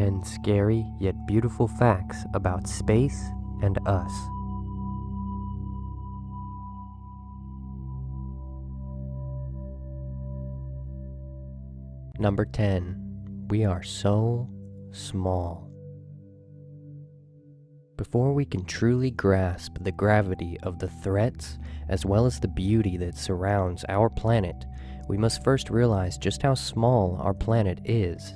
10 scary yet beautiful facts about space and us. Number 10. We are so small. Before we can truly grasp the gravity of the threats as well as the beauty that surrounds our planet, we must first realize just how small our planet is.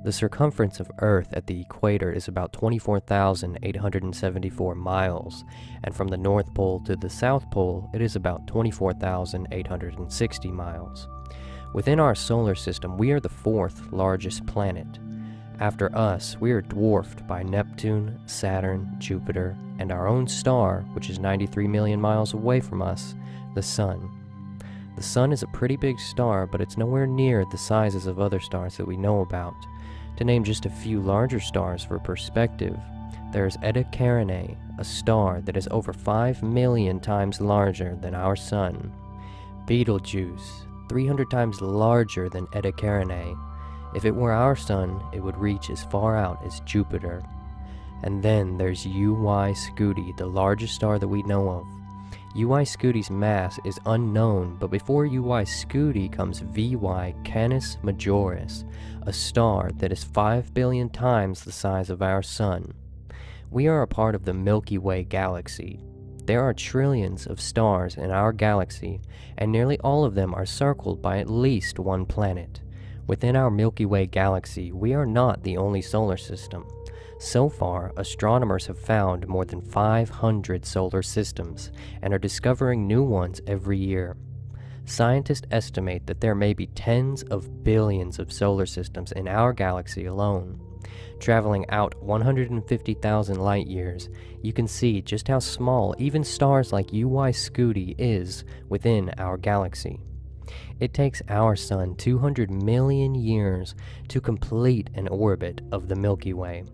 The circumference of Earth at the equator is about 24,874 miles, and from the North Pole to the South Pole it is about 24,860 miles. Within our solar system, we are the fourth largest planet. After us, we are dwarfed by Neptune, Saturn, Jupiter, and our own star, which is 93 million miles away from us, the Sun. The Sun is a pretty big star, but it's nowhere near the sizes of other stars that we know about. To name just a few larger stars for perspective, there's Eta Carinae, a star that is over 5 million times larger than our Sun. Betelgeuse, 300 times larger than Eta Carinae. If it were our Sun, it would reach as far out as Jupiter. And then there's UY Scuti, the largest star that we know of. UY Scuti's mass is unknown, but before UY Scuti comes VY Canis Majoris, a star that is 5 billion times the size of our Sun. We are a part of the Milky Way galaxy. There are trillions of stars in our galaxy, and nearly all of them are circled by at least one planet. Within our Milky Way galaxy, we are not the only solar system. So far, astronomers have found more than 500 solar systems and are discovering new ones every year. Scientists estimate that there may be tens of billions of solar systems in our galaxy alone. Traveling out 150,000 light years, you can see just how small even stars like UY Scuti is within our galaxy. It takes our Sun 200 million years to complete an orbit of the Milky Way,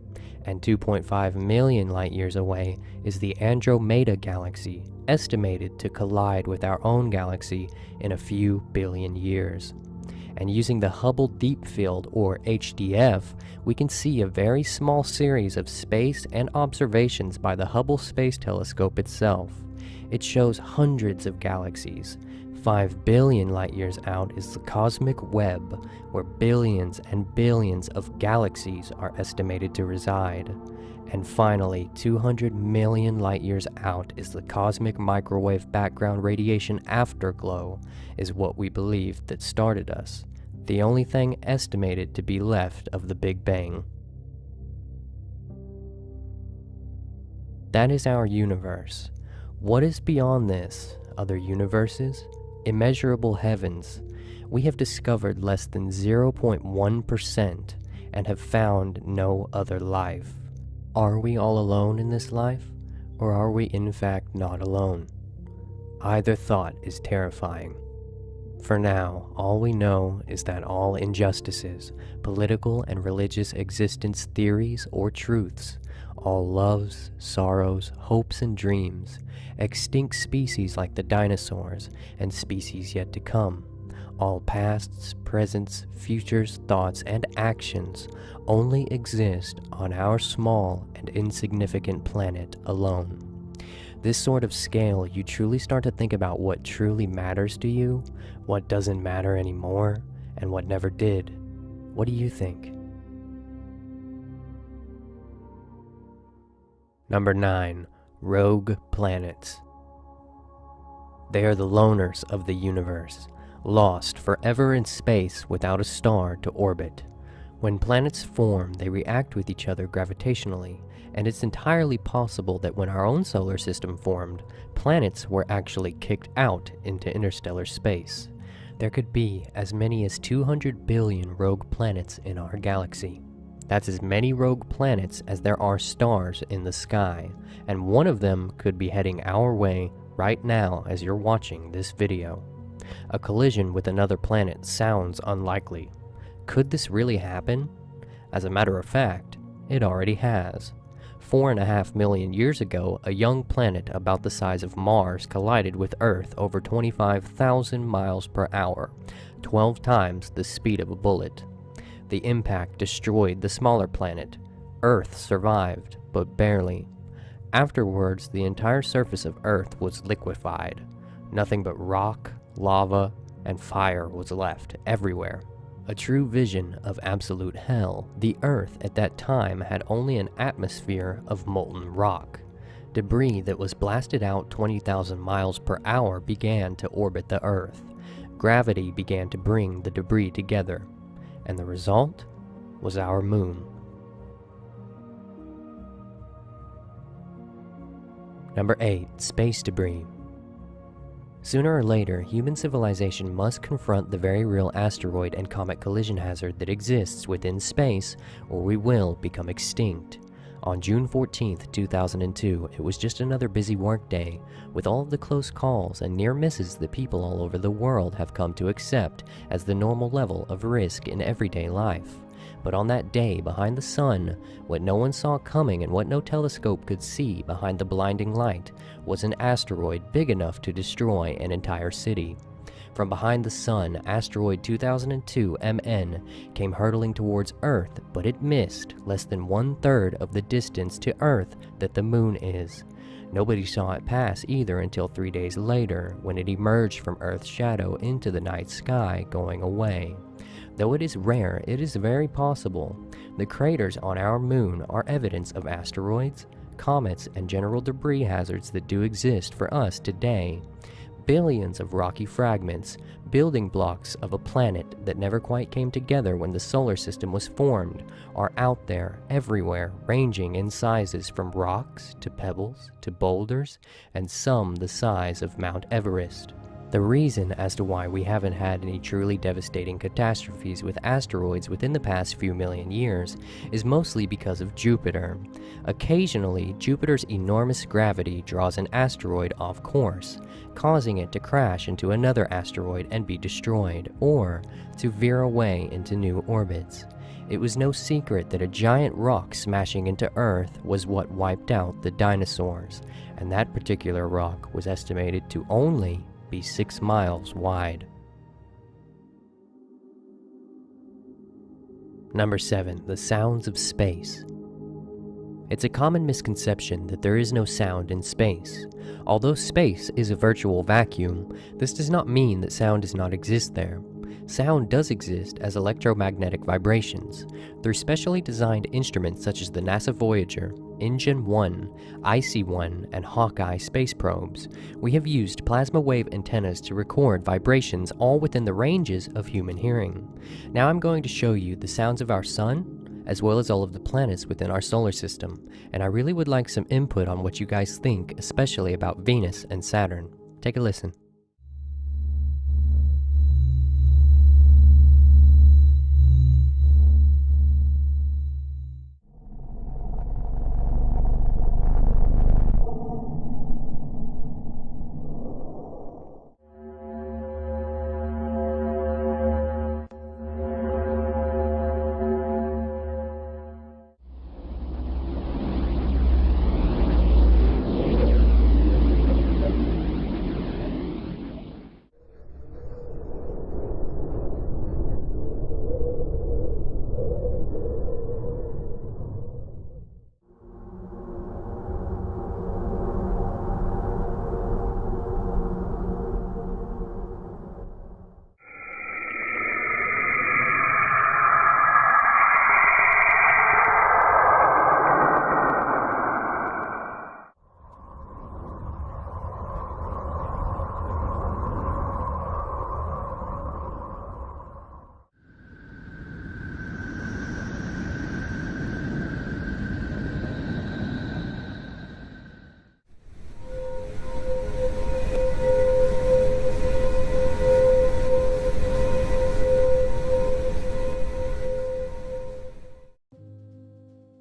and 2.5 million light years away is the Andromeda Galaxy, estimated to collide with our own galaxy in a few billion years. And using the Hubble Deep Field, or HDF, we can see a very small series of space and observations by the Hubble Space Telescope itself. It shows hundreds of galaxies. 5 billion light years out is the cosmic web, where billions and billions of galaxies are estimated to reside. And finally, 200 million light years out is the cosmic microwave background radiation afterglow, is what we believe that started us, the only thing estimated to be left of the Big Bang. That is our universe. What is beyond this? Other universes? Immeasurable heavens? We have discovered less than 0.1% and have found no other life. Are we all alone in this life, or are we in fact not alone? Either thought is terrifying. For now, all we know is that all injustices, political and religious existence theories or truths, all loves, sorrows, hopes, and dreams, extinct species like the dinosaurs, and species yet to come, all pasts, presents, futures, thoughts, and actions only exist on our small and insignificant planet alone. This sort of scale, you truly start to think about what truly matters to you, what doesn't matter anymore, and what never did. What do you think? Number 9. Rogue planets. They are the loners of the universe, lost forever in space without a star to orbit. When planets form, they react with each other gravitationally, and it's entirely possible that when our own solar system formed, planets were actually kicked out into interstellar space. There could be as many as 200 billion rogue planets in our galaxy. That's as many rogue planets as there are stars in the sky, and one of them could be heading our way right now as you're watching this video. A collision with another planet sounds unlikely. Could this really happen? As a matter of fact, it already has. 4.5 million years ago, a young planet about the size of Mars collided with Earth over 25,000 miles per hour, 12 times the speed of a bullet. The impact destroyed the smaller planet. Earth survived, but barely. Afterwards, the entire surface of Earth was liquefied. Nothing but rock, lava, and fire was left everywhere. A true vision of absolute hell. The Earth at that time had only an atmosphere of molten rock. Debris that was blasted out 20,000 miles per hour began to orbit the Earth. Gravity began to bring the debris together, and the result was our moon. Number 8. Space debris. Sooner or later, human civilization must confront the very real asteroid and comet collision hazard that exists within space, or we will become extinct. On June 14, 2002, it was just another busy workday, with all of the close calls and near misses that people all over the world have come to accept as the normal level of risk in everyday life. But on that day behind the sun, what no one saw coming and what no telescope could see behind the blinding light was an asteroid big enough to destroy an entire city. From behind the sun, asteroid 2002 MN came hurtling towards Earth, but it missed less than 1/3 of the distance to Earth that the moon is. Nobody saw it pass either until 3 days later, when it emerged from Earth's shadow into the night sky, going away. Though it is rare, it is very possible. The craters on our moon are evidence of asteroids, comets, and general debris hazards that do exist for us today. Billions of rocky fragments, building blocks of a planet that never quite came together when the solar system was formed, are out there everywhere, ranging in sizes from rocks to pebbles to boulders, and some the size of Mount Everest. The reason as to why we haven't had any truly devastating catastrophes with asteroids within the past few million years is mostly because of Jupiter. Occasionally, Jupiter's enormous gravity draws an asteroid off course, causing it to crash into another asteroid and be destroyed, or to veer away into new orbits. It was no secret that a giant rock smashing into Earth was what wiped out the dinosaurs, and that particular rock was estimated to only be 6 miles wide. Number 7. The sounds of space. It's a common misconception that there is no sound in space. Although space is a virtual vacuum, this does not mean that sound does not exist there. Sound does exist as electromagnetic vibrations. Through specially designed instruments such as the NASA Voyager, InGen 1, IC-1, and Hawkeye space probes, we have used plasma wave antennas to record vibrations all within the ranges of human hearing. Now I'm going to show you the sounds of our sun, as well as all of the planets within our solar system, and I really would like some input on what you guys think, especially about Venus and Saturn. Take a listen.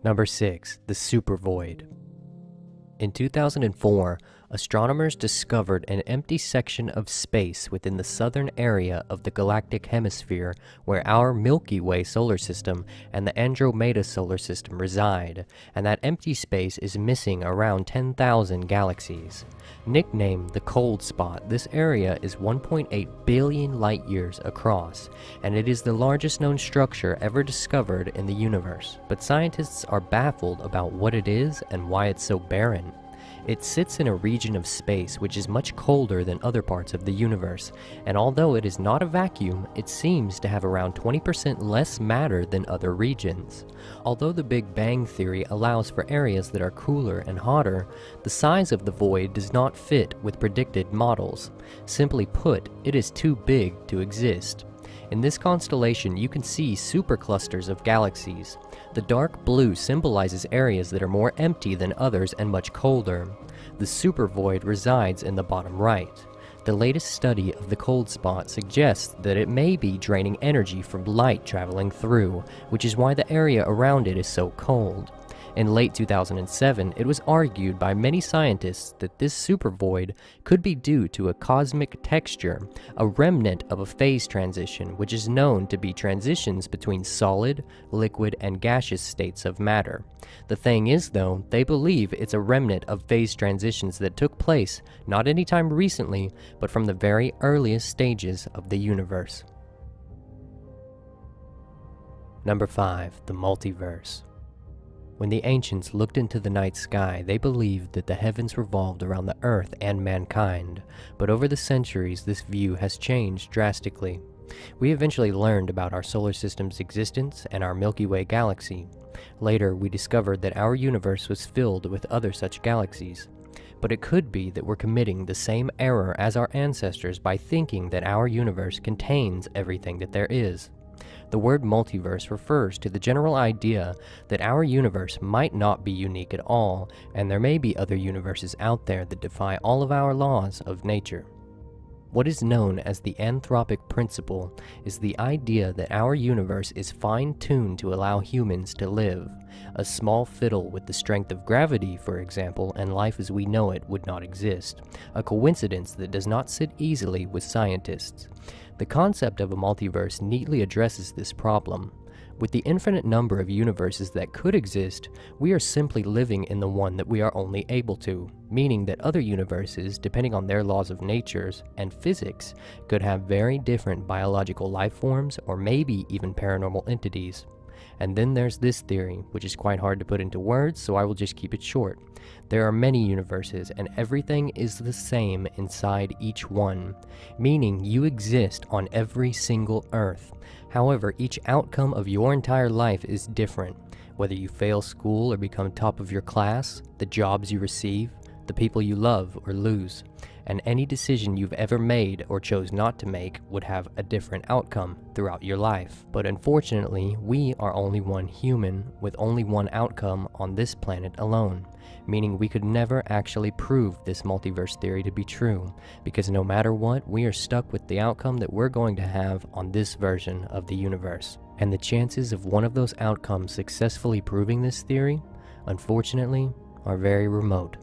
Number 6. The supervoid. In 2004, Astronomers discovered an empty section of space within the southern area of the galactic hemisphere where our Milky Way solar system and the Andromeda solar system reside, and that empty space is missing around 10,000 galaxies. Nicknamed the cold spot, this area is 1.8 billion light-years across, and it is the largest known structure ever discovered in the universe. But scientists are baffled about what it is and why it's so barren. It sits in a region of space which is much colder than other parts of the universe, and although it is not a vacuum, it seems to have around 20% less matter than other regions. Although the Big Bang Theory allows for areas that are cooler and hotter, the size of the void does not fit with predicted models. Simply put, it is too big to exist. In this constellation, you can see superclusters of galaxies. The dark blue symbolizes areas that are more empty than others and much colder. The supervoid resides in the bottom right. The latest study of the cold spot suggests that it may be draining energy from light traveling through, which is why the area around it is so cold. In late 2007, it was argued by many scientists that this supervoid could be due to a cosmic texture, a remnant of a phase transition, which is known to be transitions between solid, liquid, and gaseous states of matter. The thing is, though, they believe it's a remnant of phase transitions that took place not anytime recently, but from the very earliest stages of the universe. Number 5. The Multiverse. When the ancients looked into the night sky, they believed that the heavens revolved around the earth and mankind, but over the centuries this view has changed drastically. We eventually learned about our solar system's existence and our Milky Way galaxy. Later, we discovered that our universe was filled with other such galaxies. But it could be that we're committing the same error as our ancestors by thinking that our universe contains everything that there is. The word multiverse refers to the general idea that our universe might not be unique at all, and there may be other universes out there that defy all of our laws of nature. What is known as the anthropic principle is the idea that our universe is fine-tuned to allow humans to live. A small fiddle with the strength of gravity, for example, and life as we know it would not exist, a coincidence that does not sit easily with scientists. The concept of a multiverse neatly addresses this problem. With the infinite number of universes that could exist, we are simply living in the one that we are only able to, meaning that other universes, depending on their laws of nature and physics, could have very different biological life forms or maybe even paranormal entities. And then there's this theory, which is quite hard to put into words, so I will just keep it short. There are many universes, and everything is the same inside each one, meaning you exist on every single Earth. However, each outcome of your entire life is different, whether you fail school or become top of your class, the jobs you receive, the people you love or lose, and any decision you've ever made or chose not to make would have a different outcome throughout your life. But unfortunately, we are only one human with only one outcome on this planet alone, meaning we could never actually prove this multiverse theory to be true, because no matter what, we are stuck with the outcome that we're going to have on this version of the universe. And the chances of one of those outcomes successfully proving this theory, unfortunately, are very remote.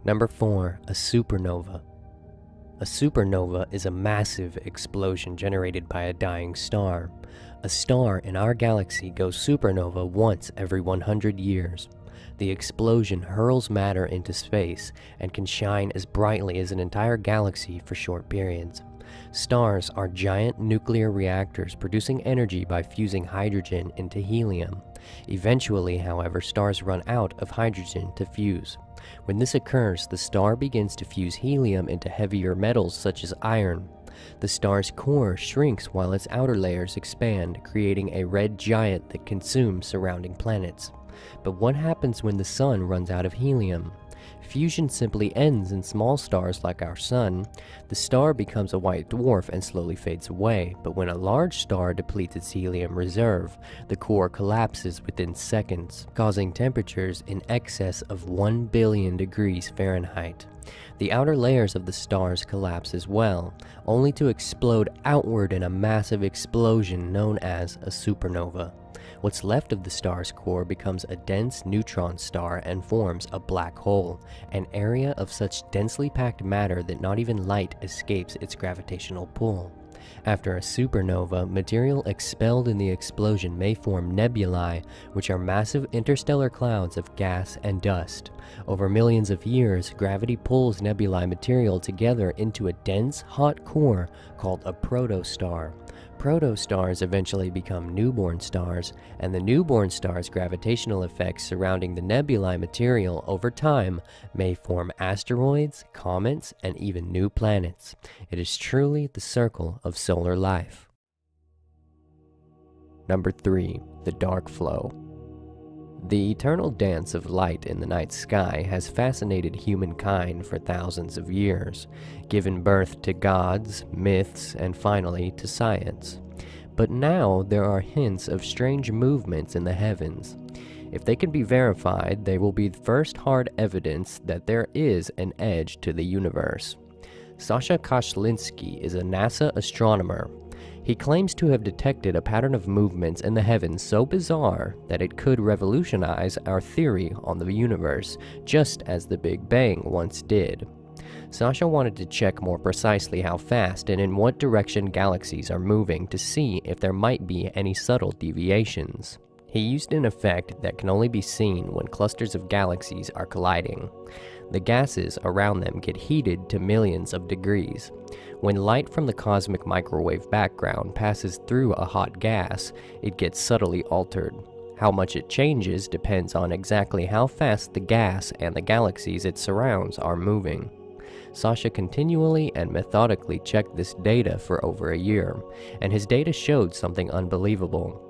Number 4. A supernova. A supernova is a massive explosion generated by a dying star. A star in our galaxy goes supernova once every 100 years. The explosion hurls matter into space and can shine as brightly as an entire galaxy for short periods. Stars are giant nuclear reactors producing energy by fusing hydrogen into helium. Eventually, however, stars run out of hydrogen to fuse. When this occurs, the star begins to fuse helium into heavier metals such as iron. The star's core shrinks while its outer layers expand, creating a red giant that consumes surrounding planets. But what happens when the sun runs out of helium? Fusion simply ends in small stars like our sun. The star becomes a white dwarf and slowly fades away, but when a large star depletes its helium reserve, the core collapses within seconds, causing temperatures in excess of 1 billion degrees Fahrenheit. The outer layers of the stars collapse as well, only to explode outward in a massive explosion known as a supernova. What's left of the star's core becomes a dense neutron star and forms a black hole, an area of such densely packed matter that not even light escapes its gravitational pull. After a supernova, material expelled in the explosion may form nebulae, which are massive interstellar clouds of gas and dust. Over millions of years, gravity pulls nebulae material together into a dense, hot core called a protostar. Protostars eventually become newborn stars, and the newborn star's gravitational effects surrounding the nebulae material over time may form asteroids, comets, and even new planets. It is truly the circle of solar life. Number 3. The dark flow. The eternal dance of light in the night sky has fascinated humankind for thousands of years, given birth to gods, myths, and finally to science. But now there are hints of strange movements in the heavens. If they can be verified, they will be the first hard evidence that there is an edge to the universe. Sasha Kashlinsky is a NASA astronomer. He claims to have detected a pattern of movements in the heavens so bizarre that it could revolutionize our theory on the universe, just as the Big Bang once did. Sasha wanted to check more precisely how fast and in what direction galaxies are moving to see if there might be any subtle deviations. He used an effect that can only be seen when clusters of galaxies are colliding. The gases around them get heated to millions of degrees. When light from the cosmic microwave background passes through a hot gas, it gets subtly altered. How much it changes depends on exactly how fast the gas and the galaxies it surrounds are moving. Sasha continually and methodically checked this data for over a year, and his data showed something unbelievable.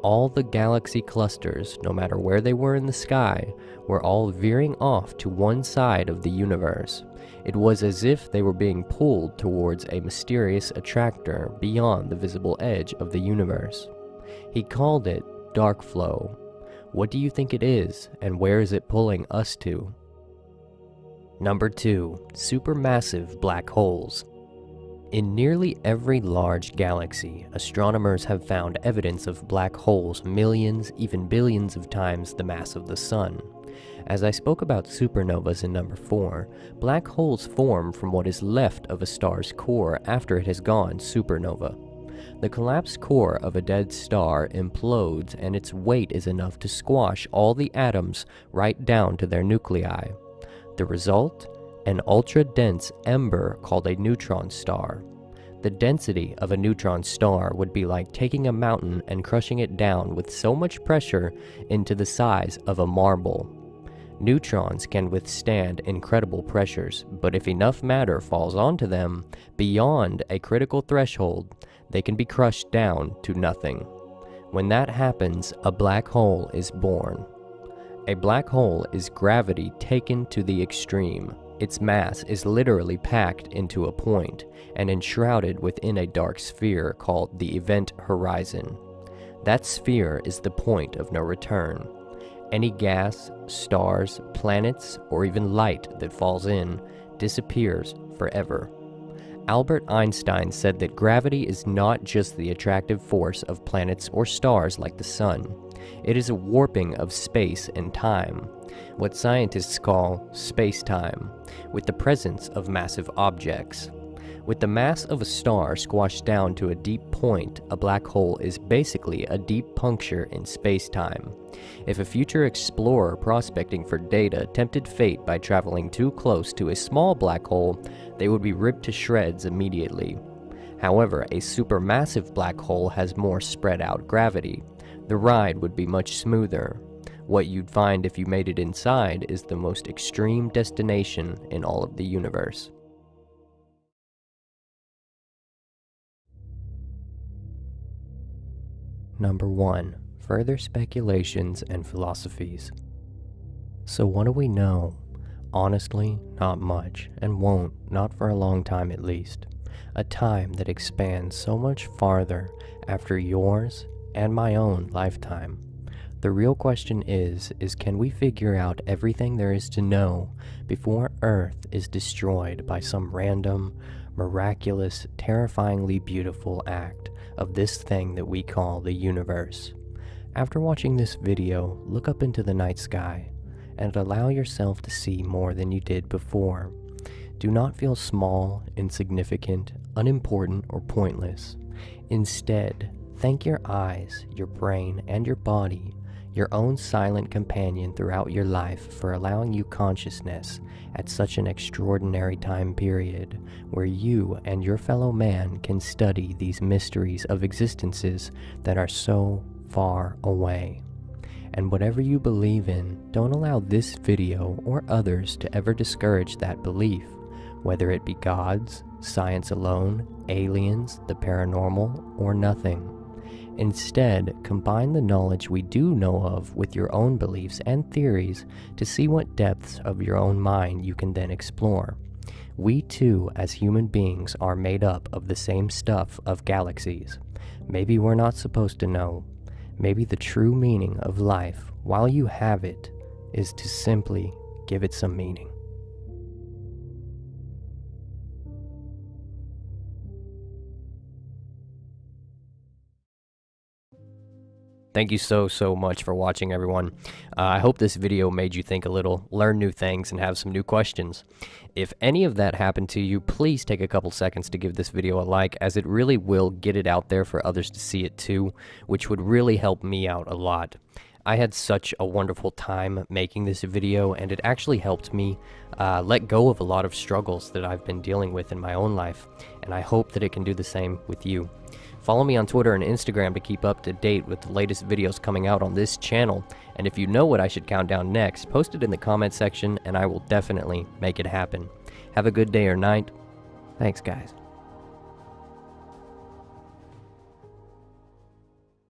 All the galaxy clusters, no matter where they were in the sky, were all veering off to one side of the universe. It was as if they were being pulled towards a mysterious attractor beyond the visible edge of the universe. He called it dark flow. What do you think it is, and where is it pulling us to? Number 2. Supermassive black holes. In nearly every large galaxy, astronomers have found evidence of black holes millions, even billions of times the mass of the Sun. As I spoke about supernovas in number 4, black holes form from what is left of a star's core after it has gone supernova. The collapsed core of a dead star implodes, and its weight is enough to squash all the atoms right down to their nuclei. The result? An ultra-dense ember called a neutron star. The density of a neutron star would be like taking a mountain and crushing it down with so much pressure into the size of a marble. Neutrons can withstand incredible pressures, but if enough matter falls onto them beyond a critical threshold, they can be crushed down to nothing. When that happens, a black hole is born. A black hole is gravity taken to the extreme. Its mass is literally packed into a point and enshrouded within a dark sphere called the event horizon. That sphere is the point of no return. Any gas, stars, planets, or even light that falls in disappears forever. Albert Einstein said that gravity is not just the attractive force of planets or stars like the Sun. It is a warping of space and time, what scientists call space-time, with the presence of massive objects. With the mass of a star squashed down to a deep point, a black hole is basically a deep puncture in space-time. If a future explorer prospecting for data tempted fate by traveling too close to a small black hole, they would be ripped to shreds immediately. However, a supermassive black hole has more spread-out gravity. The ride would be much smoother. What you'd find if you made it inside is the most extreme destination in all of the universe. Number 1. Further speculations and philosophies. So what do we know? Honestly, not much, and won't, not for a long time at least. A time that expands so much farther after yours and my own lifetime. The real question is can we figure out everything there is to know before Earth is destroyed by some random, miraculous, terrifyingly beautiful act of this thing that we call the universe? After watching this video, look up into the night sky and allow yourself to see more than you did before. Do not feel small, insignificant, unimportant, or pointless. Instead, thank your eyes, your brain, and your body, your own silent companion throughout your life, for allowing you consciousness at such an extraordinary time period where you and your fellow man can study these mysteries of existences that are so far away. And whatever you believe in, don't allow this video or others to ever discourage that belief, whether it be gods, science alone, aliens, the paranormal, or nothing. Instead, combine the knowledge we do know of with your own beliefs and theories to see what depths of your own mind you can then explore. We too, as human beings, are made up of the same stuff of galaxies. Maybe we're not supposed to know. Maybe the true meaning of life, while you have it, is to simply give it some meaning. Thank you so much for watching, everyone. I hope this video made you think a little, learn new things, and have some new questions. If any of that happened to you, please take a couple seconds to give this video a like, as it really will get it out there for others to see it too, which would really help me out a lot. I had such a wonderful time making this video, and it actually helped me let go of a lot of struggles that I've been dealing with in my own life, and I hope that it can do the same with you. Follow me on Twitter and Instagram to keep up to date with the latest videos coming out on this channel, and if you know what I should count down next, post it in the comment section and I will definitely make it happen. Have a good day or night. Thanks, guys.